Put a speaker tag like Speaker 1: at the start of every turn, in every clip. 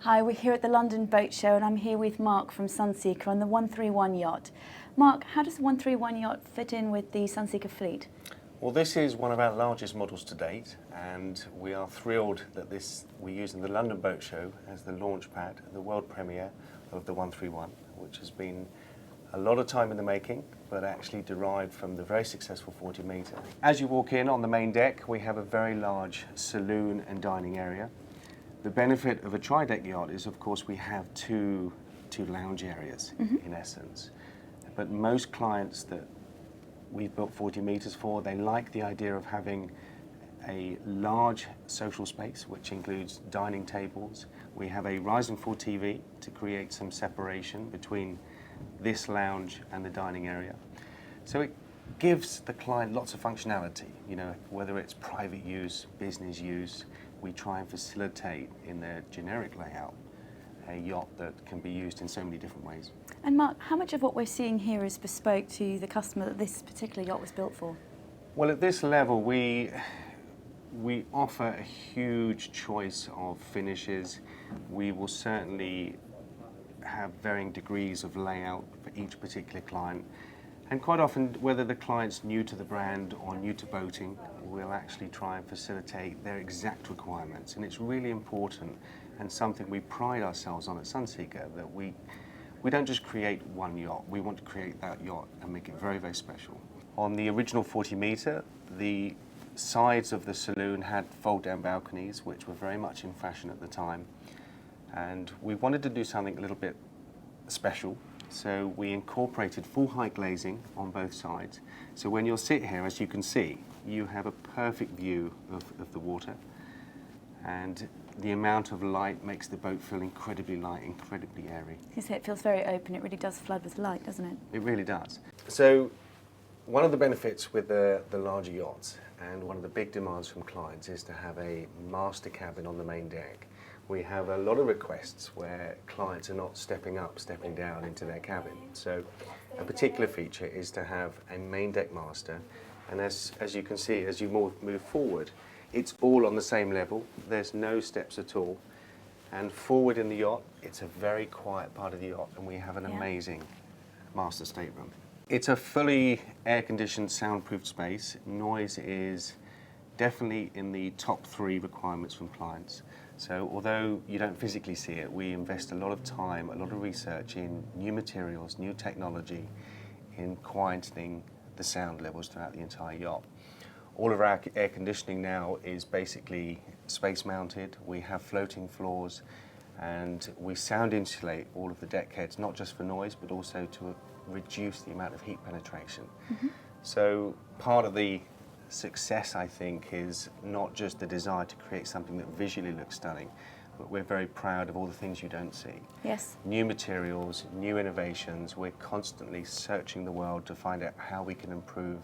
Speaker 1: Hi, we're here at the London Boat Show and I'm here with Mark from Sunseeker on the 131 yacht. Mark, how does the 131 yacht fit in with the Sunseeker fleet?
Speaker 2: Well, this is one of our largest models to date, and we are thrilled that we're using the London Boat Show as the launch pad, the world premiere of the 131, which has been a lot of time in the making, but actually derived from the very successful 40 metre. As you walk in on the main deck, we have a very large saloon and dining area. The benefit of a tri-deck yacht is, of course, we have two lounge areas, in essence. But most clients that we've built 40 metres for, they like the idea of having a large social space, which includes dining tables. We have a rise and fall TV to create some separation between this lounge and the dining area. So it gives the client lots of functionality, you know, whether it's private use, business use. We try and facilitate in their generic layout a yacht that can be used in so many different ways.
Speaker 1: And Mark, how much of what we're seeing here is bespoke to the customer that this particular yacht was built for?
Speaker 2: Well, at this level, we offer a huge choice of finishes. We will certainly have varying degrees of layout for each particular client. And quite often, whether the client's new to the brand or new to boating, we'll actually try and facilitate their exact requirements. And it's really important and something we pride ourselves on at Sunseeker, that we don't just create one yacht, we want to create that yacht and make it very, very special. On the original 40 metre, the sides of the saloon had fold-down balconies, which were very much in fashion at the time. And we wanted to do something a little bit special, so we incorporated full height glazing on both sides. So when you'll sit here, as you can see, you have a perfect view of the water. And the amount of light makes the boat feel incredibly light, incredibly airy.
Speaker 1: You say it feels very open, it really does flood with light, doesn't it?
Speaker 2: It really does. So one of the benefits with the larger yachts, and one of the big demands from clients, is to have a master cabin on the main deck. We have a lot of requests where clients are not stepping up, stepping down into their cabin. So a particular feature is to have a main deck master, and as you can see, as you move forward, it's all on the same level. There's no steps at all. And forward in the yacht, it's a very quiet part of the yacht, and we have an amazing master stateroom. It's a fully air-conditioned, soundproofed space. Noise is definitely in the top 3 requirements from clients. So although you don't physically see it, we invest a lot of time, a lot of research in new materials, new technology, in quietening the sound levels throughout the entire yacht. All of our air conditioning now is basically space mounted. We have floating floors, and we sound insulate all of the deck heads, not just for noise, but also to reduce the amount of heat penetration. So part of the success, I think, is not just the desire to create something that visually looks stunning, but we're very proud of all the things you don't see.
Speaker 1: Yes.
Speaker 2: New materials, new innovations. We're constantly searching the world to find out how we can improve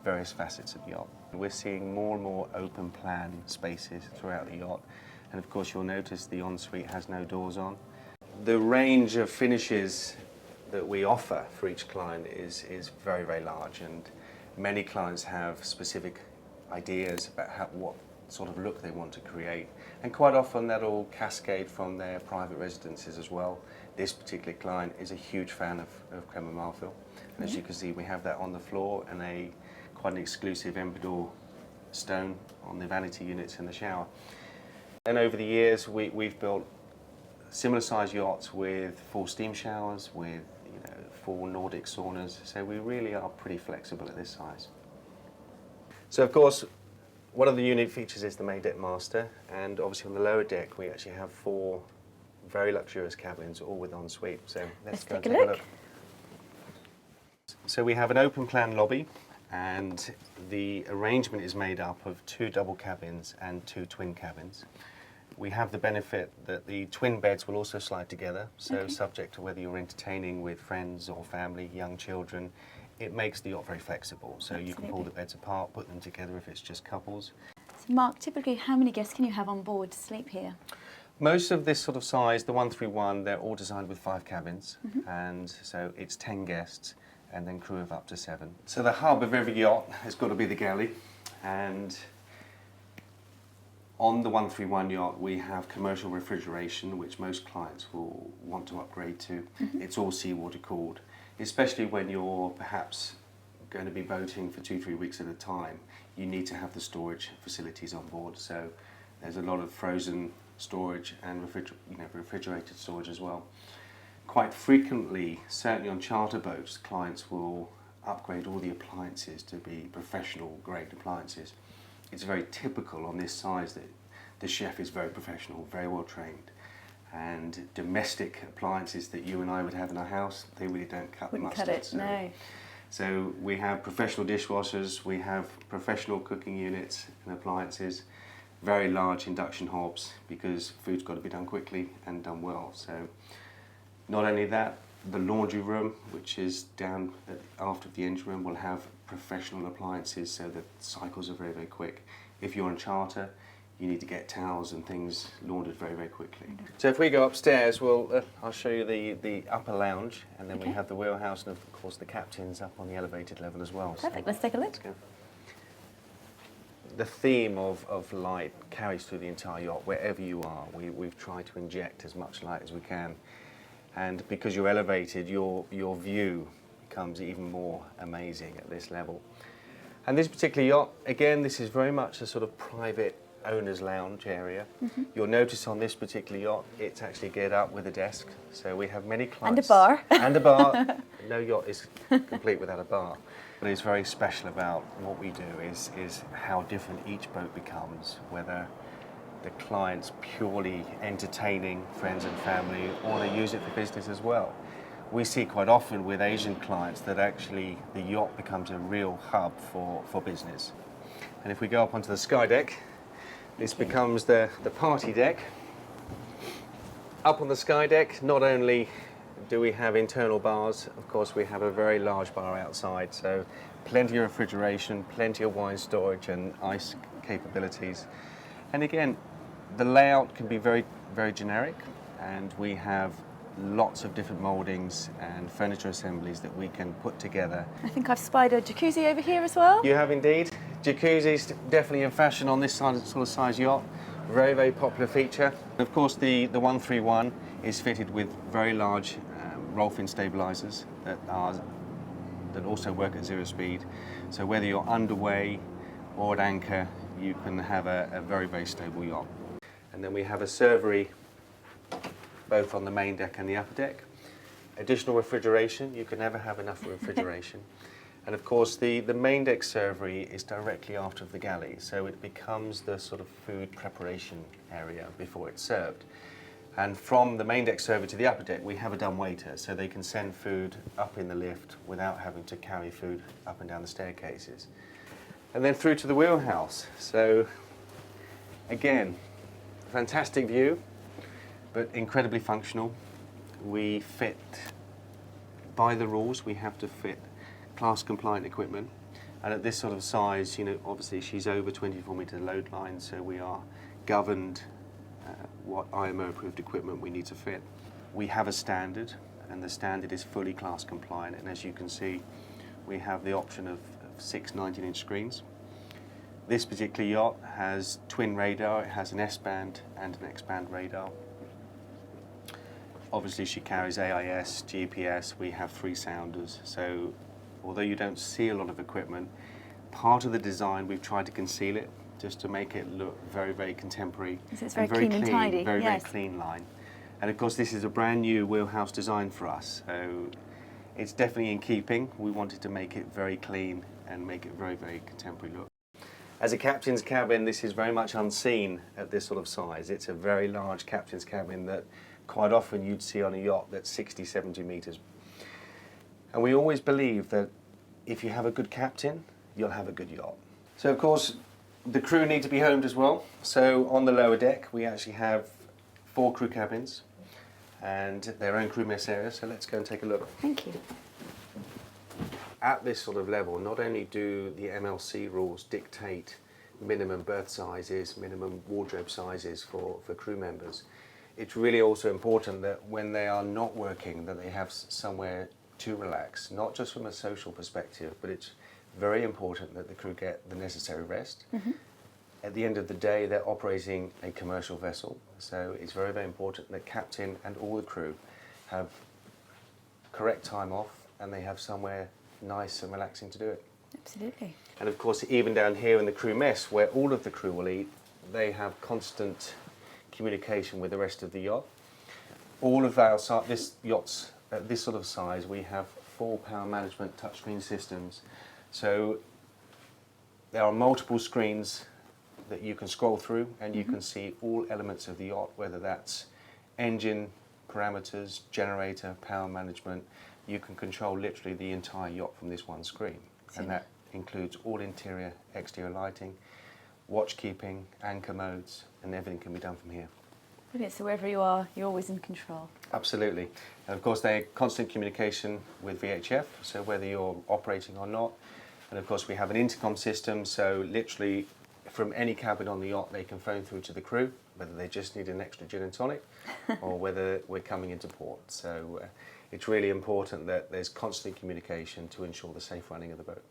Speaker 2: various facets of the yacht. We're seeing more and more open plan spaces throughout the yacht, and of course you'll notice the ensuite has no doors on. The range of finishes that we offer for each client is very, very large, and many clients have specific ideas about what sort of look they want to create, and quite often that'll cascade from their private residences as well. This particular client is a huge fan of creme and marfil, and as you can see, we have that on the floor, and quite an exclusive Embador stone on the vanity units in the shower. And over the years, we've built similar size yachts with full steam showers, with full Nordic saunas, so we really are pretty flexible at this size. So of course, one of the unique features is the main deck master, and obviously on the lower deck we actually have 4 very luxurious cabins, all with ensuite. So let's go and take a look. So we have an open plan lobby, and the arrangement is made up of 2 double cabins and 2 twin cabins. We have the benefit that the twin beds will also slide together, so subject to whether you're entertaining with friends or family, young children, it makes the yacht very flexible. So you can pull the beds apart, put them together if it's just couples.
Speaker 1: So Mark, typically how many guests can you have on board to sleep here?
Speaker 2: Most of this sort of size, the 131, they're all designed with 5 cabins, and so it's 10 guests, and then crew of up to 7. So the hub of every yacht has got to be the galley, and On the 131 yacht, we have commercial refrigeration, which most clients will want to upgrade to. It's all seawater cooled, especially when you're perhaps going to be boating for 2-3 weeks at a time. You need to have the storage facilities on board. So there's a lot of frozen storage and refrigerated storage as well. Quite frequently, certainly on charter boats, clients will upgrade all the appliances to be professional grade appliances. It's very typical on this size that the chef is very professional, very well trained, and domestic appliances that you and I would have in our house, they really don't cut the mustard.
Speaker 1: Wouldn't cut it, no.
Speaker 2: So we have professional dishwashers, we have professional cooking units and appliances, very large induction hobs, because food's got to be done quickly and done well. So not only that, the laundry room, which is down after the engine room, will have professional appliances, so the cycles are very, very quick. If you're on charter, you need to get towels and things laundered very, very quickly. So if we go upstairs, I'll show you the upper lounge, and then we have the wheelhouse, and of course the captain's up on the elevated level as well.
Speaker 1: Perfect, let's take a look.
Speaker 2: Let's go. The theme of light carries through the entire yacht. Wherever you are, we've tried to inject as much light as we can. And because you're elevated, your view becomes even more amazing at this level. And this particular yacht, again, this is very much a sort of private owner's lounge area. You'll notice on this particular yacht, it's actually geared up with a desk. So we have many clients.
Speaker 1: And a bar.
Speaker 2: And a bar. No yacht is complete without a bar. What is very special about what we do is how different each boat becomes, whether the client's purely entertaining friends and family, or they use it for business as well. We see quite often with Asian clients that actually the yacht becomes a real hub for business. And if we go up onto the sky deck, this becomes the party deck. Up on the sky deck, not only do we have internal bars, of course we have a very large bar outside, so plenty of refrigeration, plenty of wine storage and ice capabilities. And again, the layout can be very, very generic, and we have lots of different mouldings and furniture assemblies that we can put together.
Speaker 1: I think I've spied a jacuzzi over here as well.
Speaker 2: You have indeed. Jacuzzi's definitely in fashion on this sort of size yacht. Very, very popular feature. Of course, the 131 is fitted with very large roll-fin stabilizers that also work at 0 speed. So whether you're underway or at anchor, you can have a very, very stable yacht. And then we have a servery both on the main deck and the upper deck. Additional refrigeration, you can never have enough refrigeration. And of course the main deck servery is directly after the galley, so it becomes the sort of food preparation area before it's served. And from the main deck server to the upper deck, we have a dumb waiter, so they can send food up in the lift without having to carry food up and down the staircases. And then through to the wheelhouse. So again, fantastic view, but incredibly functional. We fit, by the rules, we have to fit class compliant equipment. And at this sort of size, you know, obviously she's over 24-meter load line, so we are governed what IMO approved equipment we need to fit. We have a standard, and the standard is fully class compliant. And as you can see, we have the option of 6 19-inch screens. This particular yacht has twin radar. It has an S-band and an X-band radar. Obviously she carries AIS, GPS, we have 3 sounders. So although you don't see a lot of equipment, part of the design we've tried to conceal it just to make it look very, very contemporary.
Speaker 1: So it's very clean and tidy.
Speaker 2: Very, very clean line. And of course this is a brand new wheelhouse design for us. So it's definitely in keeping. We wanted to make it very clean and make it very, very contemporary look. As a captain's cabin, this is very much unseen at this sort of size. It's a very large captain's cabin that quite often you'd see on a yacht that's 60, 70 metres. And we always believe that if you have a good captain, you'll have a good yacht. So of course, the crew need to be homed as well. So on the lower deck, we actually have 4 crew cabins and their own crew mess area. So let's go and take a look.
Speaker 1: Thank you.
Speaker 2: At this sort of level, not only do the MLC rules dictate minimum berth sizes, minimum wardrobe sizes for crew members, it's really also important that when they are not working, that they have somewhere to relax, not just from a social perspective, but it's very important that the crew get the necessary rest. At the end of the day, they're operating a commercial vessel, so it's very, very important that captain and all the crew have correct time off and they have somewhere nice and relaxing to do it.
Speaker 1: Absolutely.
Speaker 2: And of course, even down here in the crew mess, where all of the crew will eat, they have constant communication with the rest of the yacht. All of our this yachts at this sort of size, we have 4 power management touchscreen systems. So there are multiple screens that you can scroll through, and you can see all elements of the yacht, whether that's engine parameters, generator, power management. You can control literally the entire yacht from this one screen. And that includes all interior, exterior lighting, watch keeping, anchor modes, and everything can be done from here.
Speaker 1: Brilliant. So wherever you are, you're always in control.
Speaker 2: Absolutely. And of course, they're constant communication with VHF, so whether you're operating or not. And of course, we have an intercom system, so literally from any cabin on the yacht, they can phone through to the crew, whether they just need an extra gin and tonic or whether we're coming into port. So it's really important that there's constant communication to ensure the safe running of the boat.